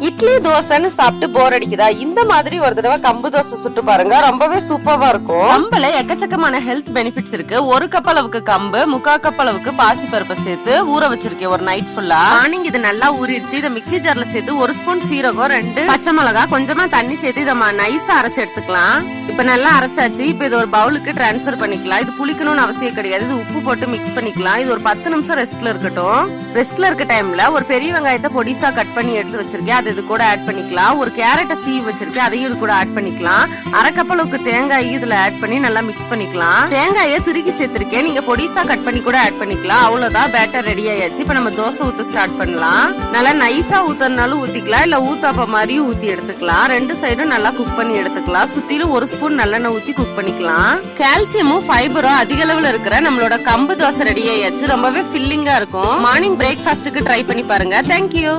இட்லி தோசைன்னு சாப்பிட்டு போர் அடிக்குதா? இந்த மாதிரி ஒரு தடவை கம்பு தோசை சுட்டு பாருங்க, ரொம்பவே சூப்பரா இருக்கும். கம்புல எக்கச்சக்கமான ஹெல்த் பெனிஃபிட்ஸ் இருக்கு. 1 கப் அளவுக்கு கம்பு, 3/4 கப் அளவுக்கு பாசி பருப்பை சேர்த்து ஊற வச்சிருக்கேன் ஒரு நைட் ஃபுல்லா. மார்னிங் இது நல்லா ஊறிடுச்சு. இதை மிக்ஸி ஜார்ல சேர்த்து 1 ஸ்பூன் சீரகம், 2 பச்சை மிளகா, கொஞ்சமா தண்ணி சேர்த்து இதை நைஸா அரைச்சு எடுத்துக்கலாம். இப்ப நல்லா அரைச்சாச்சு. இப்ப இது ஒரு பவுலுக்கு டிரான்ஸ்ஃபர் பண்ணிக்கலாம். இது புளிக்கணும்னு அவசியம் கிடையாது. இது உப்பு போட்டு மிக்ஸ் பண்ணிக்கலாம். இது ஒரு 10 நிமிஷம் ரெஸ்ட்ல இருக்கட்டும். ரெஸ்ட்ல இருக்க டைம்ல ஒரு பெரிய வெங்காயத்தை பொடிசா கட் பண்ணி எடுத்து வச்சிருக்கேன். இது கூட ஆட் பண்ணிக்கலாம். ஒரு கேரட்டை சீவி வச்சிருக்கேன், அதையும் இது கூட ஆட் பண்ணிக்கலாம். 1/2 கப் அளவுக்கு தேங்காய் இதுல ஆட் பண்ணி நல்லா மிக்ஸ் பண்ணிக்கலாம். தேங்காயை துருக்கி சேர்த்திருக்கேன், நீங்க பொடிசா கட் பண்ணி கூட ஆட் பண்ணிக்கலாம். அவ்வளவுதான், பேட்டர் ரெடி ஆயாச்சு. இப்ப நம்ம தோசை ஊத்த ஸ்டார்ட் பண்ணலாம். நல்லா நைஸா ஊத்தனாலும் ஊத்திக்கலாம், இல்ல ஊத்தாப்ப மாதிரியும் ஊத்தி எடுத்துக்கலாம். 2 சைடும் நல்லா குக் பண்ணி எடுத்துக்கலாம். சுத்திலும் 1 ஸ்பூன் நல்லெண்ணெய் ஊத்தி குக் பண்ணிக்கலாம். கால்சியமும் ஃபைபரும் அதிக அளவுல இருக்கிற நம்மளோட கம்பு தோசை ரெடி ஆயாச்சு. ரொம்பவே ஃபில்லிங்கா இருக்கும். மார்னிங் பிரேக்ஃபாஸ்ட்டுக்கு ட்ரை பண்ணி பாருங்க. தேங்க்யூ.